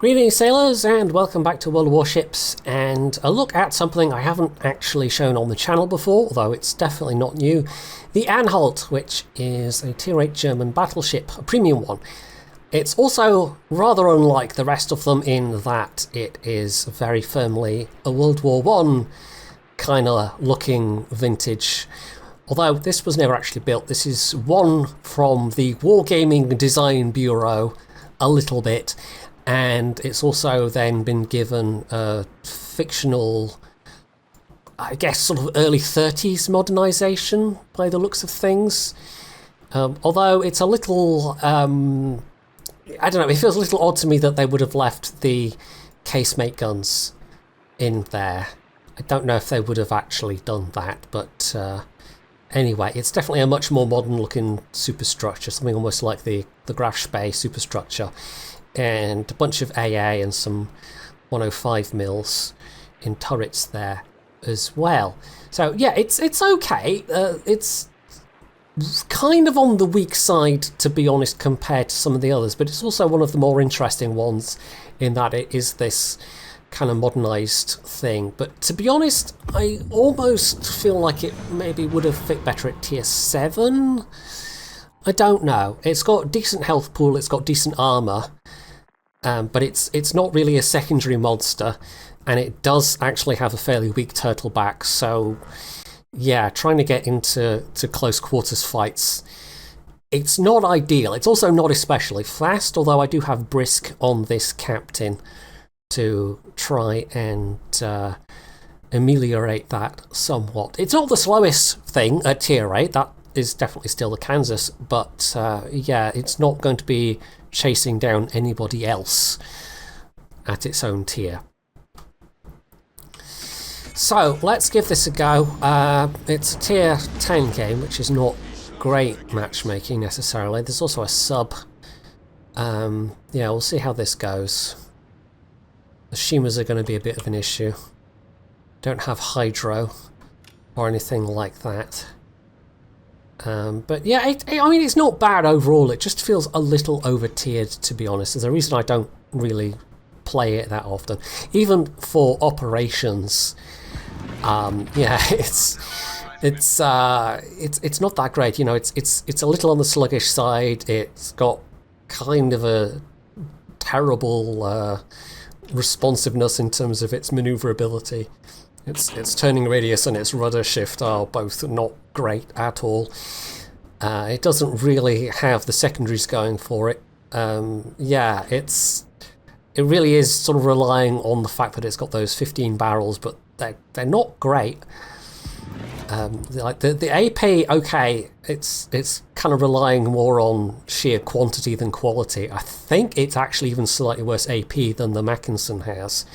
Greetings sailors and welcome back to World of Warships and a look at something I haven't actually shown on the channel before, although it's definitely not new. The Anhalt, which is a tier 8 German battleship, a premium one. It's also rather unlike the rest of them in that it is very firmly a World War I kind of looking vintage. Although this was never actually built, this is one from the Wargaming Design Bureau a little bit. And it's also then been given a fictional, I guess, sort of early 30s modernisation by the looks of things. Although it's a little, I don't know, it feels a little odd to me that they would have left the casemate guns in there. I don't know if they would have actually done that, but anyway, it's definitely a much more modern looking superstructure, something almost like the Graf Spee superstructure. And a bunch of AA and some 105 mils in turrets there as well. So yeah, it's okay. It's kind of on the weak side, to be honest, compared to some of the others, but it's also one of the more interesting ones in that it is this kind of modernised thing. But to be honest, I almost feel like it maybe would have fit better at tier 7. I don't know. It's got decent health pool, it's got decent armour. But it's not really a secondary monster, and it does actually have a fairly weak turtle back, so yeah, trying to get into close quarters fights, it's not ideal. It's also not especially fast, although I do have brisk on this captain to try and ameliorate that somewhat. It's not the slowest thing at tier 8, that is definitely still the Kansas, but yeah, it's not going to be chasing down anybody else at its own tier. So let's give this a go. It's a tier 10 game, which is not great matchmaking necessarily. There's also a sub. Yeah, we'll see how this goes. The Shimas are going to be a bit of an issue. Don't have hydro or anything like that. But yeah, I mean, it's not bad overall. It just feels a little over-tiered, to be honest. There's a reason I don't really play it that often. Even for operations, yeah, it's not that great. You know, it's a little on the sluggish side. It's got kind of a terrible responsiveness in terms of its maneuverability. Its turning radius and its rudder shift are both not great at all. It doesn't really have the secondaries going for it. Yeah, it really is sort of relying on the fact that it's got those 15 barrels, but they're not great. Like the AP, okay, it's kind of relying more on sheer quantity than quality. I think it's actually even slightly worse AP than the Mackinson has.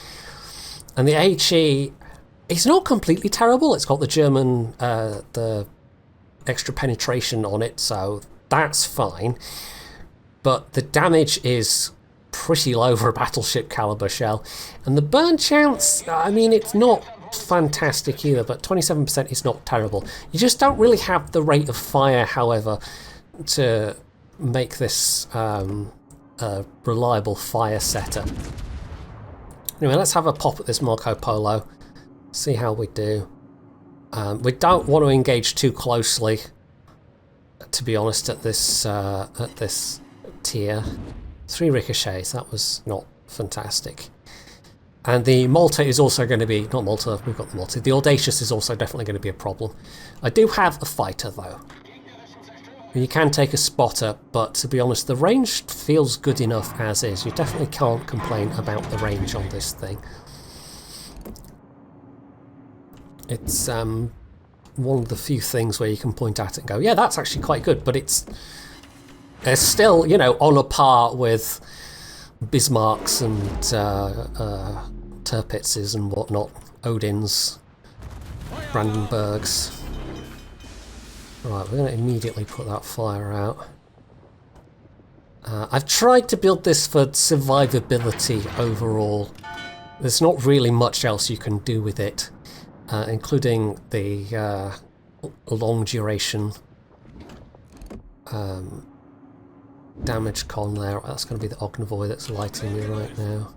And the HE, it's not completely terrible. It's got the German, the extra penetration on it, so that's fine. But the damage is pretty low for a battleship caliber shell. And the burn chance, I mean, it's not fantastic either, but 27% is not terrible. You just don't really have the rate of fire, however, to make this a reliable fire setter. Anyway, let's have a pop at this Marco Polo. See how we do. We don't want to engage too closely, to be honest, at this tier. 3 ricochets, that was not fantastic. And the Malta is also going to be, not Malta, we've got the Malta. The Audacious is also definitely going to be a problem. I do have a fighter though. You can take a spotter, but to be honest, the range feels good enough as is. You definitely can't complain about the range on this thing. It's one of the few things where you can point at it and go, yeah, that's actually quite good, but it's still, you know, on a par with Bismarcks and Tirpitzes and whatnot, Odins, Brandenburgs. Right, we're going to immediately put that fire out. I've tried to build this for survivability overall. There's not really much else you can do with it. Including the long duration damage con there. That's going to be the Ognavoy that's lighting me right now.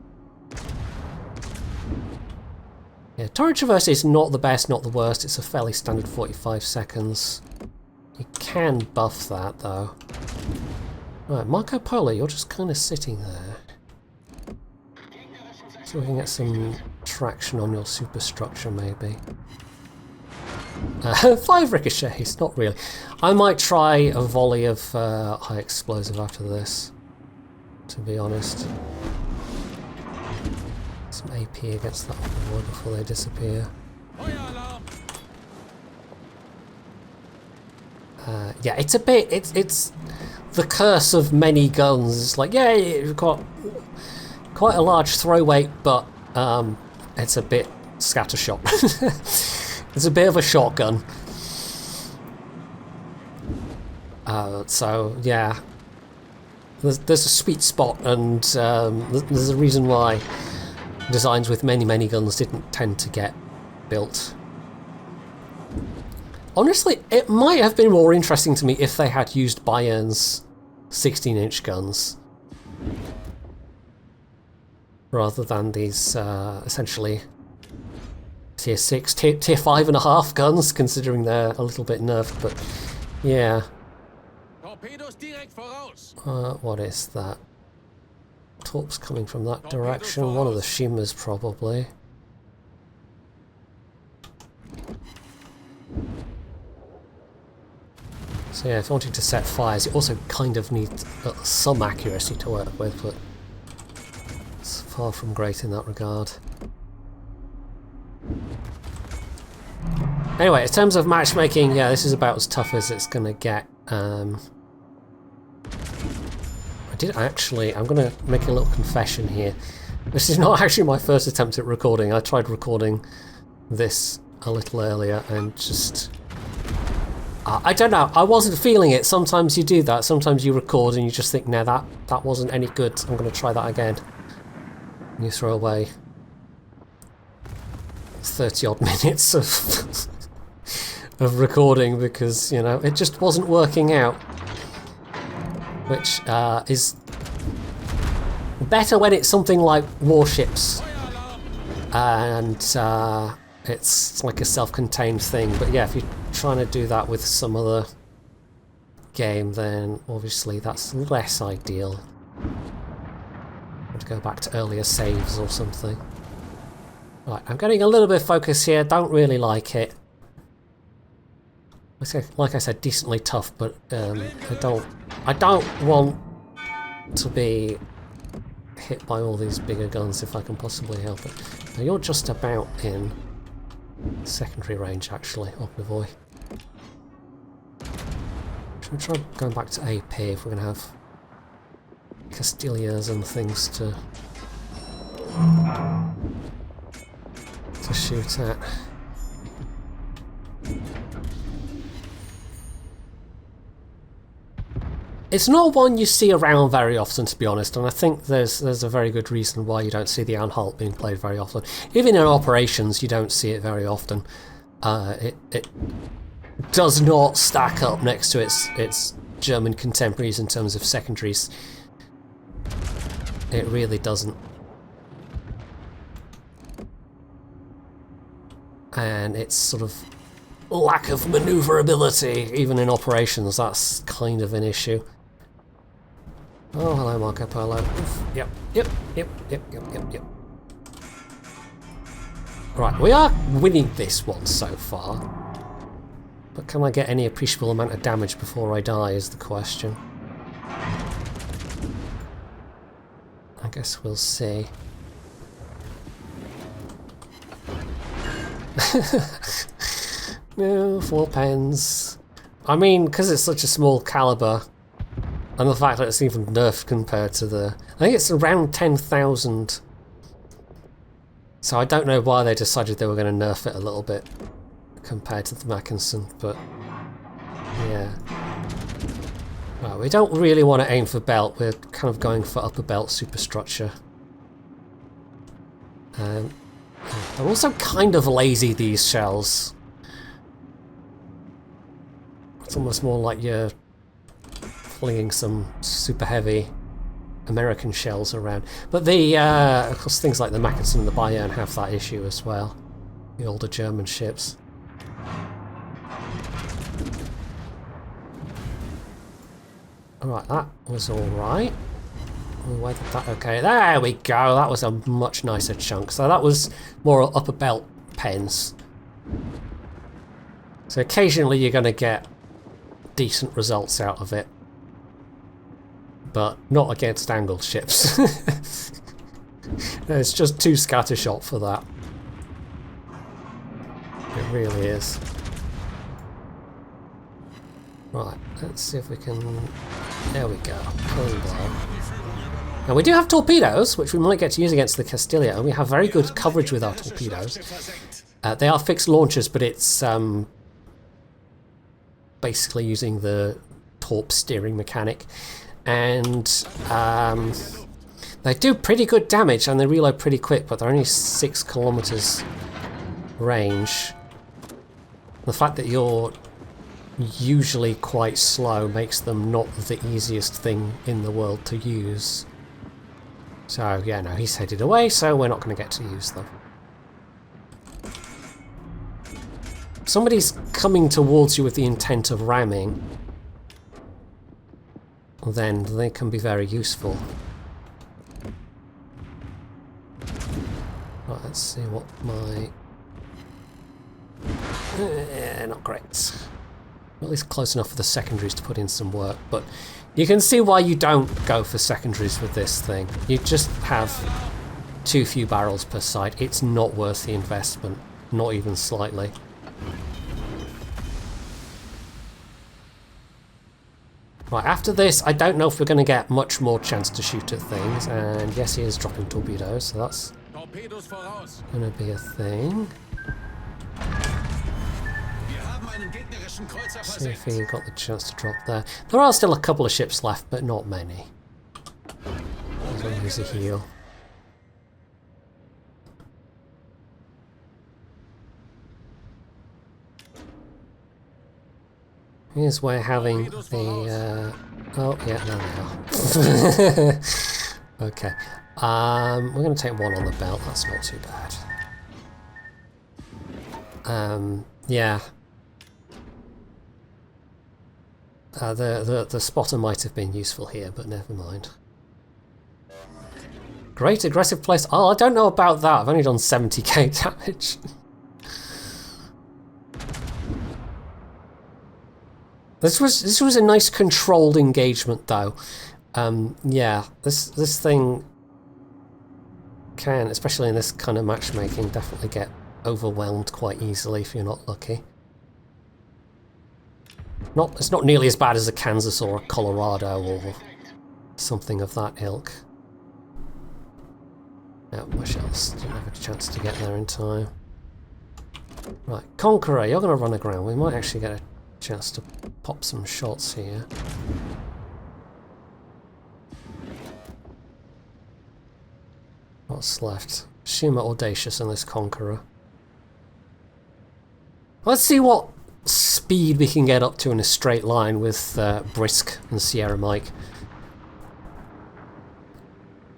Yeah, turret traverse is not the best, not the worst. It's a fairly standard 45 seconds. You can buff that though. Right, Marco Polo, you're just kind of sitting there. So we can get some traction on your superstructure maybe. 5 ricochets, not really. I might try a volley of high explosive after this, to be honest. Some AP against that one before they disappear. Yeah, it's a bit, it's the curse of many guns. It's like, yeah, you've got quite a large throw weight, but it's a bit scattershot. It's a bit of a shotgun. So yeah, there's a sweet spot, and there's a reason why designs with many guns didn't tend to get built. Honestly, it might have been more interesting to me if they had used Bayern's 16-inch guns rather than these essentially tier 6, tier 5.5 guns, considering they're a little bit nerfed, but yeah. What is that? Torps coming from that direction. One of the shimmers, probably. So yeah, if you're wanting to set fires, you also kind of need some accuracy to work with, but it's far from great in that regard. Anyway, in terms of matchmaking, yeah, this is about as tough as it's going to get. I'm going to make a little confession here. This is not actually my first attempt at recording. I tried recording this a little earlier and just... I don't know, I wasn't feeling it. Sometimes you do that. Sometimes you record and you just think, no, that wasn't any good. I'm going to try that again. And you throw away 30-odd minutes of recording because, you know, it just wasn't working out. Which is better when it's something like Warships and it's like a self-contained thing. But yeah, if you're trying to do that with some other game, then obviously that's less ideal. To go back to earlier saves or something. Right, I'm getting a little bit of focus here. Don't really like it. Like I said, decently tough, but I don't want to be hit by all these bigger guns if I can possibly help it. Now you're just about in secondary range, actually, Ognavoy. Should we try going back to AP if we're going to have Castilias and things to shoot at? It's not one you see around very often, to be honest, and I think there's a very good reason why you don't see the Anhalt being played very often. Even in operations, you don't see it very often. It does not stack up next to its German contemporaries in terms of secondaries. It really doesn't. And it's sort of lack of maneuverability, even in operations, that's kind of an issue. Oh, hello, Marco Polo. Oof. Yep. Right, we are winning this one so far. But can I get any appreciable amount of damage before I die is the question. I guess we'll see. No, 4 pens. I mean, because it's such a small caliber, and the fact that it's even nerfed compared to the... I think it's around 10,000. So I don't know why they decided they were going to nerf it a little bit compared to the Mackinson, but yeah. Well, we don't really want to aim for belt, we're kind of going for upper belt superstructure. They're also kind of lazy, these shells. It's almost more like your flinging some super heavy American shells around. But the of course things like the Mackensen and the Bayern have that issue as well. The older German ships. Alright, that was alright. Weathered that okay. There we go, that was a much nicer chunk. So that was more upper belt pens. So occasionally you're going to get decent results out of it. But not against angled ships. It's just too scattershot for that. It really is. Right, let's see if we can... There we go. Clean blow. Now we do have torpedoes, which we might get to use against the Castillo. We have very good coverage with our torpedoes. They are fixed launchers, but it's basically using the torp steering mechanic. And they do pretty good damage and they reload pretty quick, but they're only 6 kilometers range. The fact that you're usually quite slow makes them not the easiest thing in the world to use. So yeah, no, he's headed away, so we're not going to get to use them. If somebody's coming towards you with the intent of ramming, then they can be very useful. Right, let's see what my... not great. At least close enough for the secondaries to put in some work, but you can see why you don't go for secondaries with this thing. You just have too few barrels per side. It's not worth the investment, not even slightly. Right, after this, I don't know if we're going to get much more chance to shoot at things, and yes, he is dropping torpedoes, so that's going to be a thing. See if he got the chance to drop there. There are still a couple of ships left, but not many. I'm going to use a heal. Here's where having the... oh, yeah, there they are. Okay. We're going to take one on the belt. That's not too bad. Yeah. The spotter might have been useful here, but never mind. Great aggressive place. Oh, I don't know about that. I've only done 70k damage. This was a nice controlled engagement, though. Yeah, this thing can, especially in this kind of matchmaking, definitely get overwhelmed quite easily if you're not lucky. It's not nearly as bad as a Kansas or a Colorado or something of that ilk. Yeah, my shells didn't have a chance to get there in time. Right, Conqueror, you're going to run aground. We might actually get a chance to pop some shots here. What's left? Shima Audacious and this Conqueror. Let's see what speed we can get up to in a straight line with Brisk and Sierra Mike.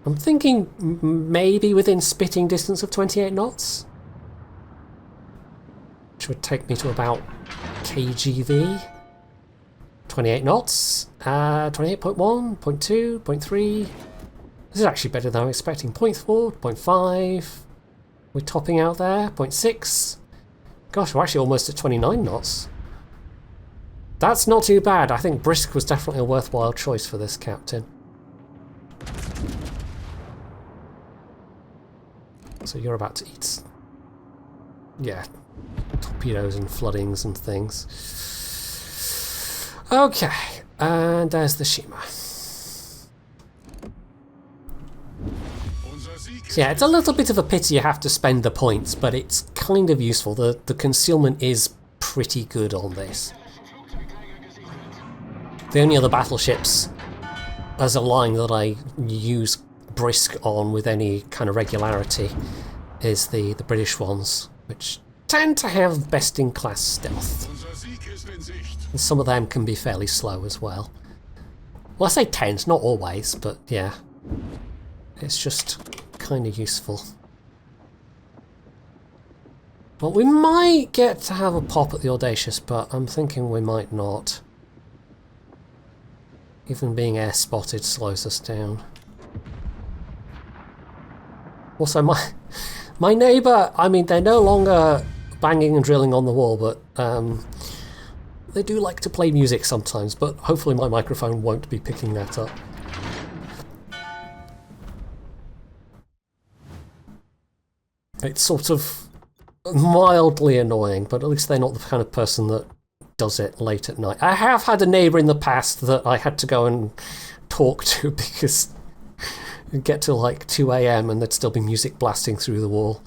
I'm thinking maybe within spitting distance of 28 knots. Which would take me to about KGV. 28 knots. 28.1, 0.2, 0.3. This is actually better than I was expecting. 0.4, 0.5. We're topping out there. 0.6. Gosh, we're actually almost at 29 knots. That's not too bad. I think Brisk was definitely a worthwhile choice for this captain. So you're about to eat... yeah, torpedoes and floodings and things. Okay, and there's the Shima. Yeah, it's a little bit of a pity you have to spend the points, but it's kind of useful. The concealment is pretty good on this. The only other battleships as a line that I use Brisk on with any kind of regularity is the British ones, which tend to have best-in-class stealth. And some of them can be fairly slow as well. Well, I say tends, not always, but yeah. It's just kind of useful. Well, we might get to have a pop at the Audacious, but I'm thinking we might not. Even being air spotted slows us down. Also, my neighbour, I mean, they're no longer banging and drilling on the wall, but they do like to play music sometimes, but hopefully my microphone won't be picking that up. It's sort of mildly annoying, but at least they're not the kind of person that does it late at night. I have had a neighbour in the past that I had to go and talk to because it'd get to like 2 AM and there'd still be music blasting through the wall.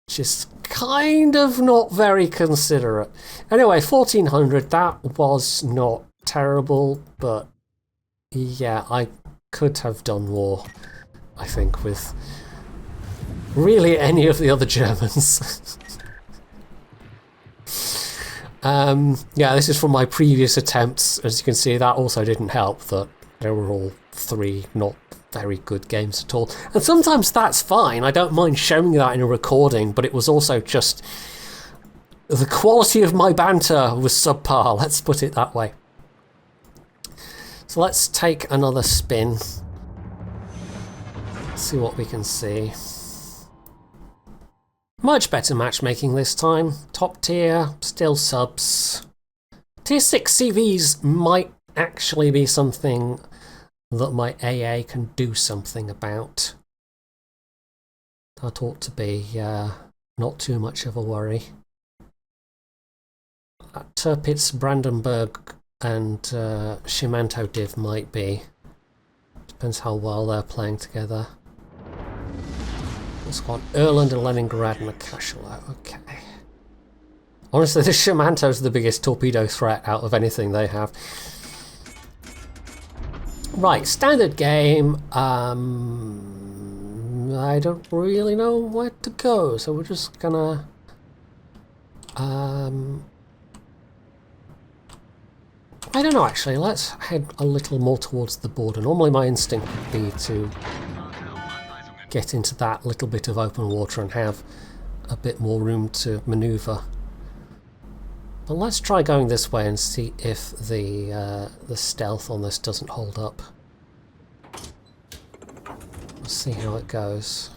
Just kind of not very considerate. Anyway, 1400, that was not terrible, but yeah, I could have done more, I think, with really any of the other Germans. Yeah, this is from my previous attempts. As you can see, that also didn't help, that they were all 3 not very good games at all. And sometimes that's fine, I don't mind showing that in a recording, but it was also just the quality of my banter was subpar, let's put it that way. So let's take another spin. See what we can see. Much better matchmaking this time. Top tier, still subs. Tier 6 CVs might actually be something that my AA can do something about. That ought to be not too much of a worry. Tirpitz, Brandenburg and Shimanto div might be. Depends how well they're playing together. It's got Erland and Leningrad and a Kashalo. Okay. Honestly, the Shimanto's the biggest torpedo threat out of anything they have. Right, standard game. I don't really know where to go, so we're just gonna I don't know actually, let's head a little more towards the border. Normally my instinct would be to get into that little bit of open water and have a bit more room to manoeuvre. But let's try going this way and see if the stealth on this doesn't hold up. Let's see how it goes.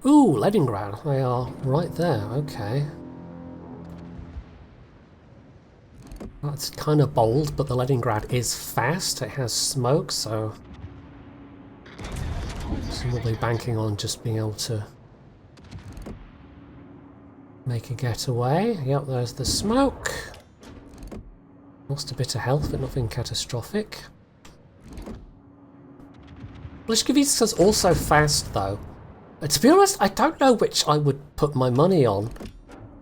Ooh, Leningrad, they are right there, okay. That's kind of bold, but the Leningrad is fast, it has smoke, so presumably banking on just being able to make a getaway. Yep, there's the smoke. Lost a bit of health, but nothing catastrophic. Lishkovitsa's also fast, though. To be honest, I don't know which I would put my money on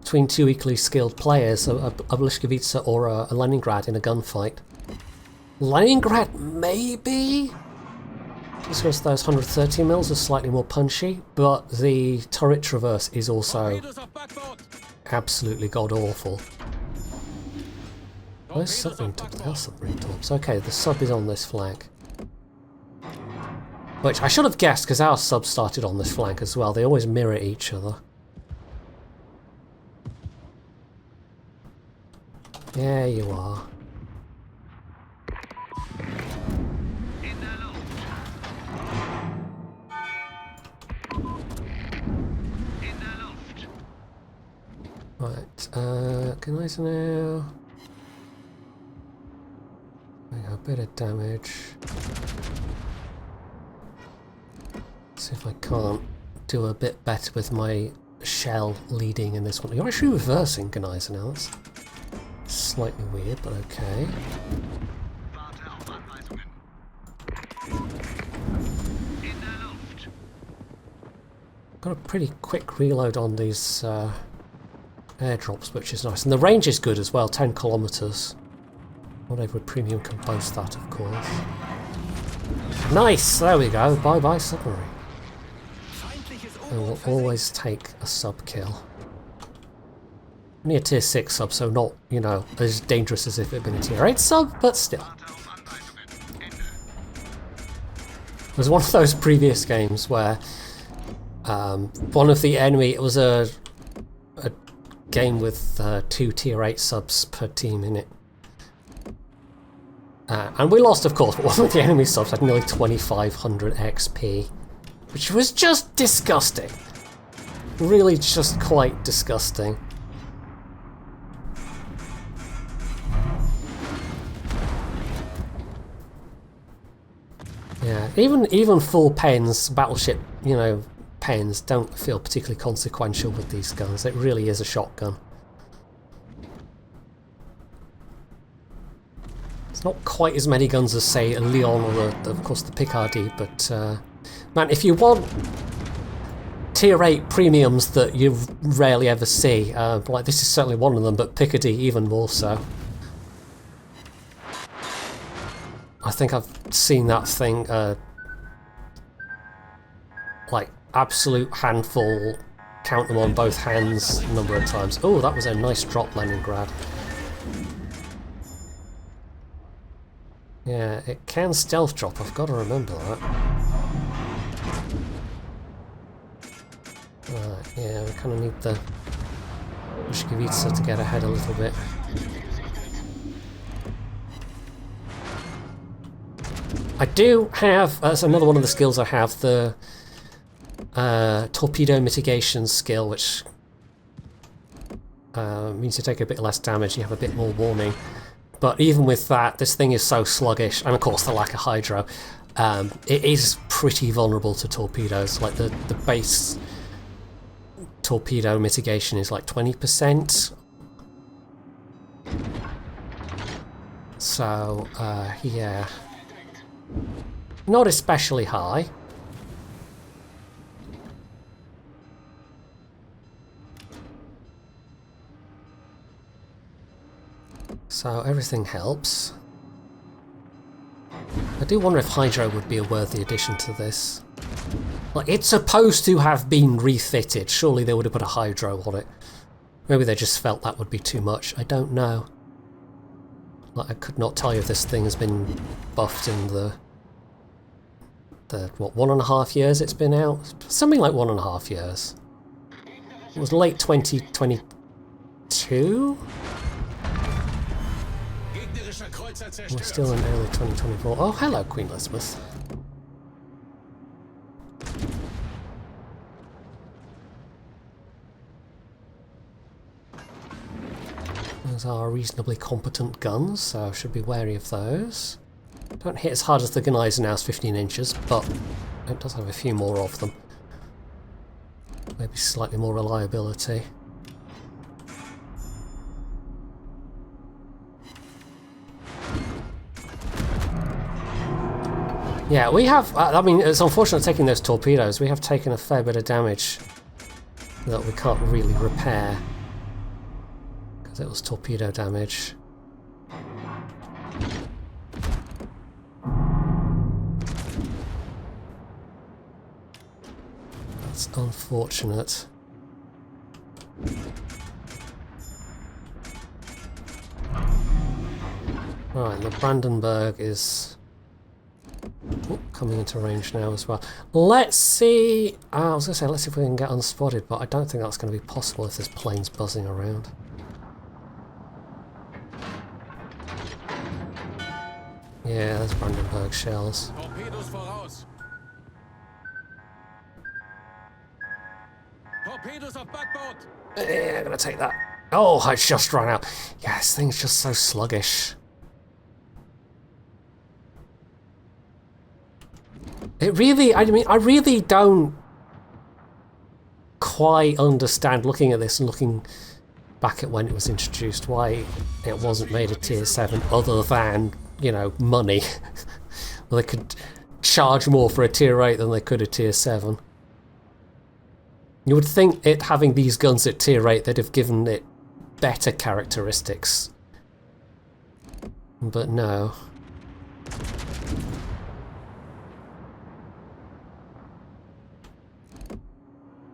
between 2 equally skilled players, a Lishkovitsa or a Leningrad in a gunfight. Leningrad, maybe? Just because those 130 mils are slightly more punchy, but the turret traverse is also absolutely god-awful. Where's submarine torps? There's submarine torps. Okay, the sub is on this flank. Which I should have guessed, because our sub started on this flank as well. They always mirror each other. There you are. Right, Gneiser now. We got a bit of damage. See if I can't do a bit better with my shell leading in this one. You're actually reversing Gneiser now. That's slightly weird, but okay. Got a pretty quick reload on these airdrops, which is nice. And the range is good as well, 10 kilometers. Not every premium can boast that, of course. Nice! There we go. Bye-bye submarine. And we'll always take a sub kill. Only a tier 6 sub, so not, you know, as dangerous as if it had been a tier 8 sub, but still. It was one of those previous games where one of the enemy, it was a game with 2 tier 8 subs per team in it. And we lost, of course, but one of the enemy subs had nearly 2500 XP, which was just disgusting. Really just quite disgusting. Yeah, even full pens, battleship, you know, pens don't feel particularly consequential with these guns. It really is a shotgun. It's not quite as many guns as, say, a Leon or, of course, the Picardy, but man, if you want tier 8 premiums that you rarely ever see, like this is certainly one of them, but Picardy even more so. I think I've seen that thing, like, absolute handful, count them on both hands a number of times. Oh, that was a nice drop, Leningrad. Yeah, it can stealth drop, I've got to remember that. Right, yeah, we kind of need the Pushkevitsa to get ahead a little bit. I do have, that's another one of the skills I have, the torpedo mitigation skill, which means you take a bit less damage, you have a bit more warning. But even with that, this thing is so sluggish, and of course the lack of hydro, it is pretty vulnerable to torpedoes. Like the base torpedo mitigation is like 20%. So, yeah. Not especially high. So everything helps. I do wonder if Hydro would be a worthy addition to this. Like, it's supposed to have been refitted. Surely they would have put a Hydro on it. Maybe they just felt that would be too much. I don't know. Like, I could not tell you if this thing has been buffed in the what, 1.5 years it's been out? Something like 1.5 years. It was late 2022? We're still in early 2024. Oh, hello, Queen Elizabeth. Those are reasonably competent guns, so I should be wary of those. Don't hit as hard as the Gneisenau's 15 inches, but it does have a few more of them. Maybe slightly more reliability. Yeah, we have, I mean, it's unfortunate taking those torpedoes. We have taken a fair bit of damage that we can't really repair, because it was torpedo damage. That's unfortunate. Right, the Brandenburg is coming into range now as well. Let's see. I was going to say, let's see if we can get unspotted, but I don't think that's going to be possible if there's planes buzzing around. Yeah, there's Brandenburg shells. Torpedos voraus. Torpedos auf Backbord. Yeah, I'm going to take that. Oh, I just ran out. Yeah, this thing's just so sluggish. It really, I mean, I really don't quite understand, looking at this and looking back at when it was introduced, why it wasn't made a tier 7 other than, you know, money. Well, they could charge more for a tier 8 than they could a tier 7. You would think it having these guns at tier 8, they'd have given it better characteristics. But no.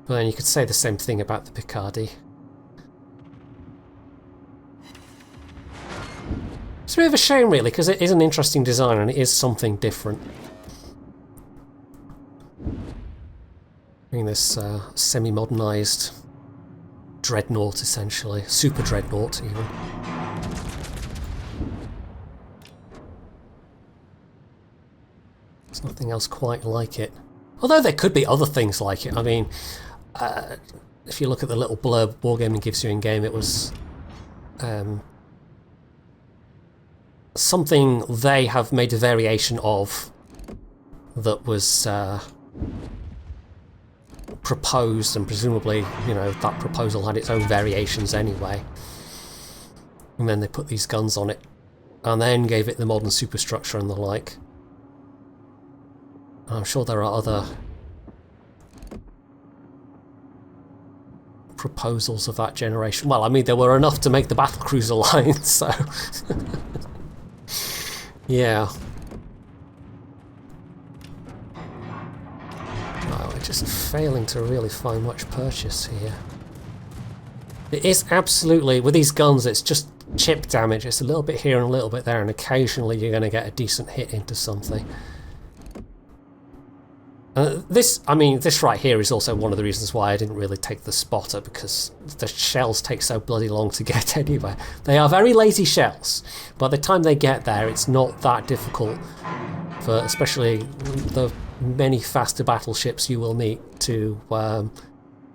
But then you could say the same thing about the Picardy. It's a bit of a shame, really, because it is an interesting design and it is something different. I mean, this semi-modernised dreadnought, essentially. Super-dreadnought, even. There's nothing else quite like it. Although there could be other things like it. I mean, if you look at the little blurb Wargaming gives you in-game, it was something they have made a variation of that was proposed, and presumably, you know, that proposal had its own variations anyway. And then they put these guns on it, and then gave it the modern superstructure and the like. I'm sure there are other proposals of that generation. Well, I mean, there were enough to make the battlecruiser line, so... yeah. Oh, we're just failing to really find much purchase here. It is absolutely... With these guns, it's just chip damage. It's a little bit here and a little bit there, and occasionally you're going to get a decent hit into something. This right here is also one of the reasons why I didn't really take the spotter, because the shells take so bloody long to get anywhere. They are very lazy shells. By the time they get there, it's not that difficult for especially the many faster battleships you will meet to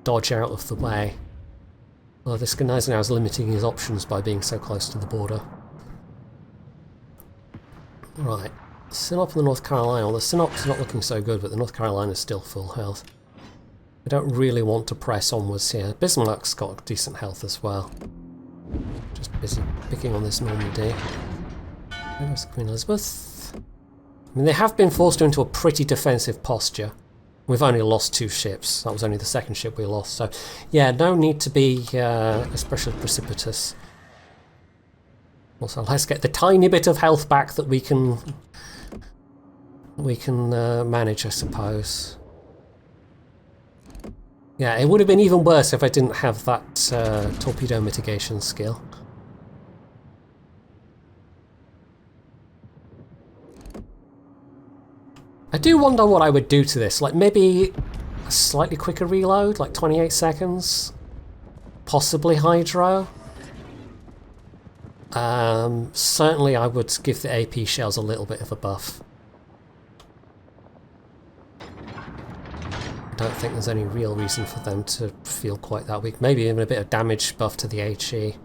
dodge out of the way. Well, this guy now is limiting his options by being so close to the border. Right. Sinop and the North Carolina. Well, the Sinop's not looking so good, but the North Carolina's still full health. I don't really want to press onwards here. Bismarck's got decent health as well. Just busy picking on this Normandy. Where's Queen Elizabeth? I mean, they have been forced into a pretty defensive posture. We've only lost 2 ships. That was only the second ship we lost. So, yeah, no need to be especially precipitous. Also, let's get the tiny bit of health back that we can manage, I suppose. Yeah, it would have been even worse if I didn't have that torpedo mitigation skill. I do wonder what I would do to this. Like, maybe a slightly quicker reload, like 28 seconds? Possibly hydro? Certainly I would give the AP shells a little bit of a buff. I don't think there's any real reason for them to feel quite that weak. Maybe even a bit of damage buff to the HE.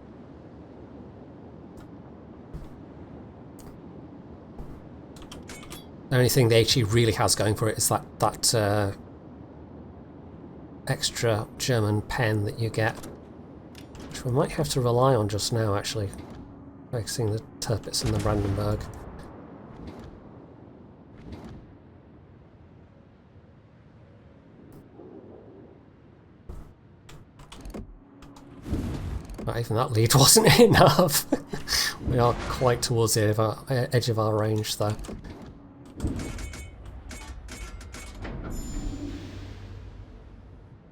The only thing the HE really has going for it is that extra German pen that you get, which we might have to rely on just now, actually. Focusing the Tirpitz and the Brandenburg. But even that lead wasn't enough. We are quite towards the edge of our range, though.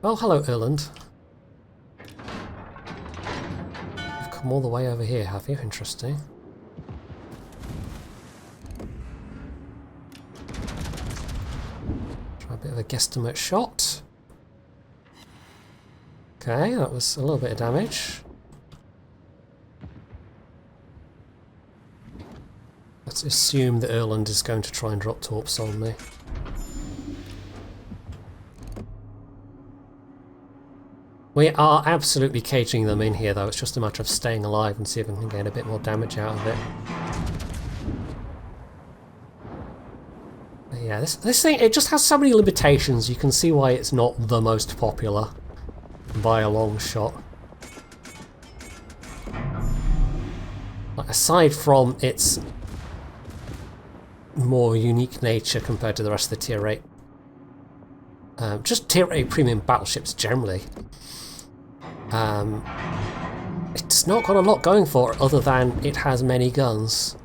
Oh, hello, Irland. You've come all the way over here, have you? Interesting. Try a bit of a guesstimate shot. Okay, that was a little bit of damage. Let's assume that Irland is going to try and drop torps on me. We are absolutely caging them in here, though. It's just a matter of staying alive and see if we can get a bit more damage out of it. But yeah, this thing, it just has so many limitations. You can see why it's not the most popular by a long shot. Like, aside from its more unique nature compared to the rest of the Tier 8. Just Tier 8 premium battleships generally. It's not got a lot going for it other than it has many guns.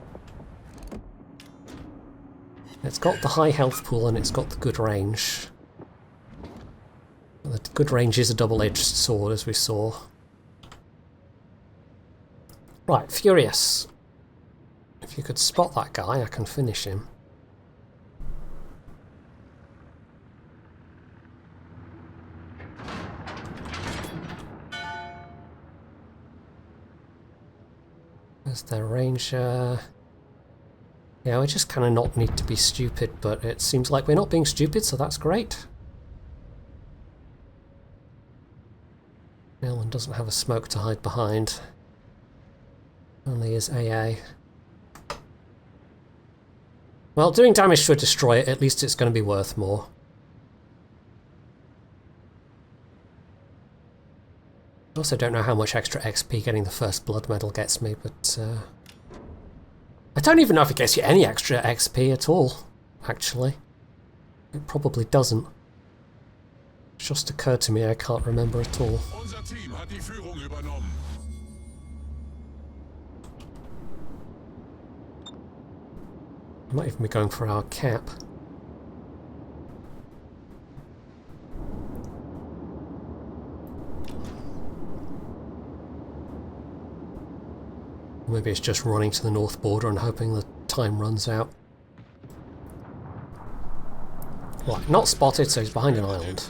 It's got the high health pool and it's got the good range. The good range is a double-edged sword, as we saw. Right, Furious. If you could spot that guy, I can finish him. There's their ranger. Yeah, we just kind of not need to be stupid, but it seems like we're not being stupid, so that's great. Nolan doesn't have a smoke to hide behind. Only his AA. Well, doing damage to a destroyer, at least it's going to be worth more. I also don't know how much extra XP getting the first blood medal gets me, but I don't even know if it gets you any extra XP at all, actually. It probably doesn't. It's just occurred to me, I can't remember at all. Unser Team hat die Führung übernommen. I might even be going for our cap. Maybe it's just running to the north border and hoping the time runs out. Right, not spotted, so he's behind an island.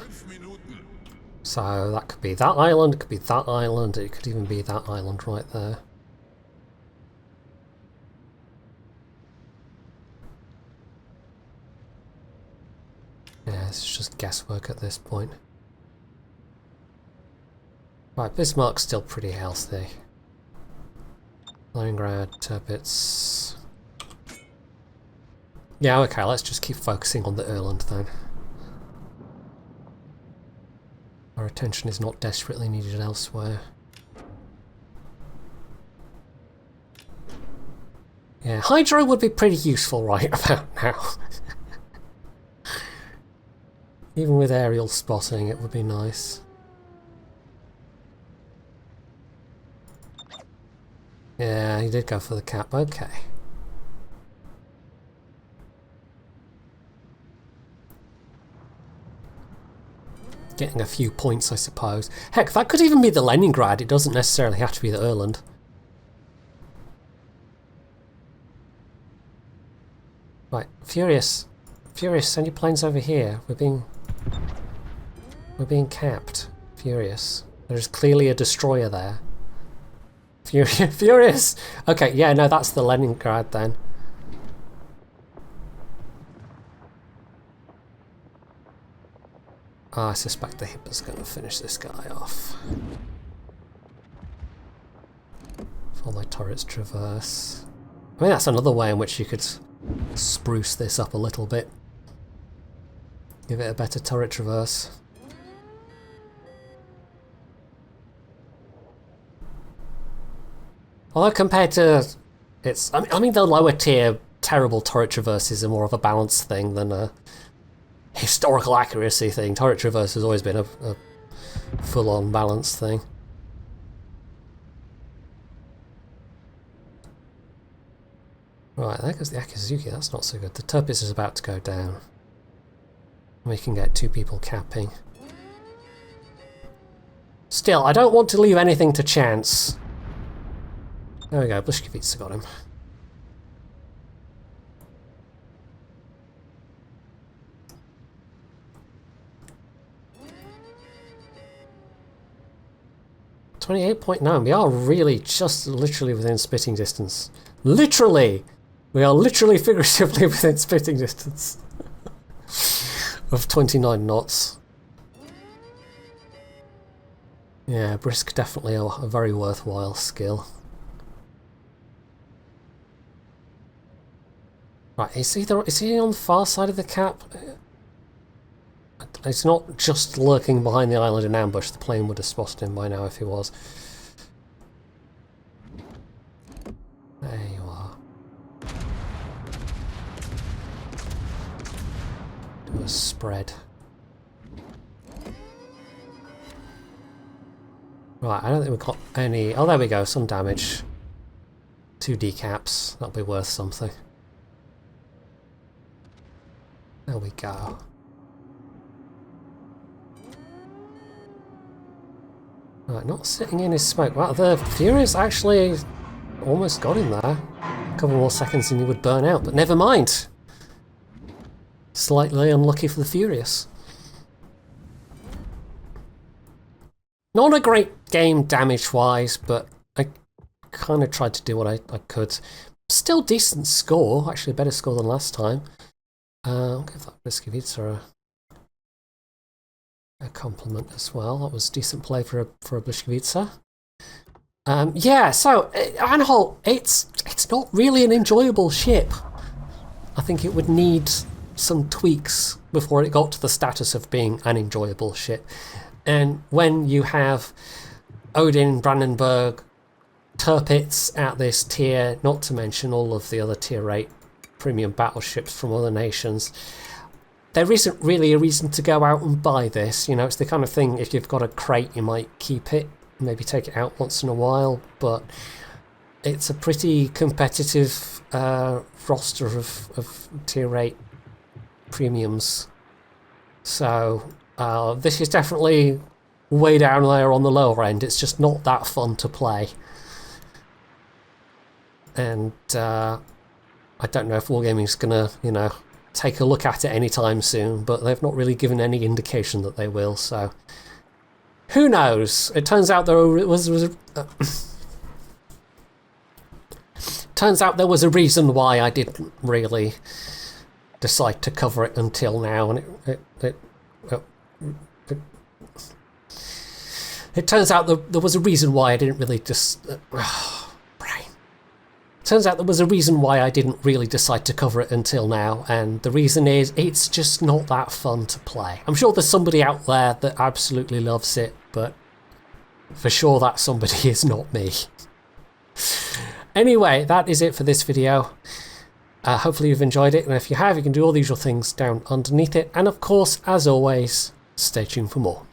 So that could be that island, it could be that island, it could even be that island right there. Yeah, it's just guesswork at this point. Right, Bismarck's still pretty healthy. Leningrad, Tirpitz. Yeah, okay, let's just keep focusing on the Erland then. Our attention is not desperately needed elsewhere. Yeah, Hydro would be pretty useful right about now. Even with aerial spotting, it would be nice. Yeah, he did go for the cap, okay. Getting a few points, I suppose. Heck, that could even be the Leningrad, it doesn't necessarily have to be the Erland. Right, Furious. Furious, send your planes over here. We're being capped. Furious. There's clearly a destroyer there. Furious! Okay, yeah, no, that's the Leningrad then. I suspect the Heap is going to finish this guy off. If all my turrets traverse. I mean, that's another way in which you could spruce this up a little bit. Give it a better turret traverse. Although compared to its, I mean the lower tier terrible turret traverses are more of a balance thing than a historical accuracy thing. Turret traverse has always been a full-on balance thing. Right, there goes the Akizuki, that's not so good. The Tirpitz is about to go down. We can get two people capping. Still, I don't want to leave anything to chance. There we go, Blishkevitz got him. .9, we are really just literally within spitting distance. Literally! We are literally figuratively within spitting distance of 29 knots. Yeah, Brisk definitely a very worthwhile skill. Right, is he on the far side of the cap? He's not just lurking behind the island in ambush. The plane would have spotted him by now if he was. There you are. Do a spread. Right, I don't think we've got any... Oh, there we go, some damage. 2 decaps, that'll be worth something. There we go. Right, not sitting in his smoke. Wow, the Furious actually almost got him there. A couple more seconds and you would burn out, but never mind. Slightly unlucky for the Furious. Not a great game damage-wise, but I kind of tried to do what I could. Still decent score, actually a better score than last time. I'll give that Bliskovitsa a compliment as well. That was decent play for a Bliskovitsa. Yeah, so Anhalt, it's not really an enjoyable ship. I think it would need some tweaks before it got to the status of being an enjoyable ship. And when you have Odin, Brandenburg, Tirpitz at this tier, not to mention all of the other tier 8 premium battleships from other nations, there isn't really a reason to go out and buy this. You know, it's the kind of thing, if you've got a crate, you might keep it, maybe take it out once in a while, but it's a pretty competitive roster of tier 8 premiums. So this is definitely way down there on the lower end. It's just not that fun to play. And I don't know if Wargaming's gonna, you know, take a look at it anytime soon, but they've not really given any indication that they will, so who knows? It turns out there was turns out there was a reason why I didn't really decide to cover it until now, and it turns out there was a reason why I didn't really Turns out there was a reason why I didn't really decide to cover it until now, and the reason is it's just not that fun to play. I'm sure there's somebody out there that absolutely loves it, but for sure that somebody is not me. Anyway, that is it for this video. Hopefully you've enjoyed it, and if you have, you can do all the usual things down underneath it. And of course, as always, stay tuned for more.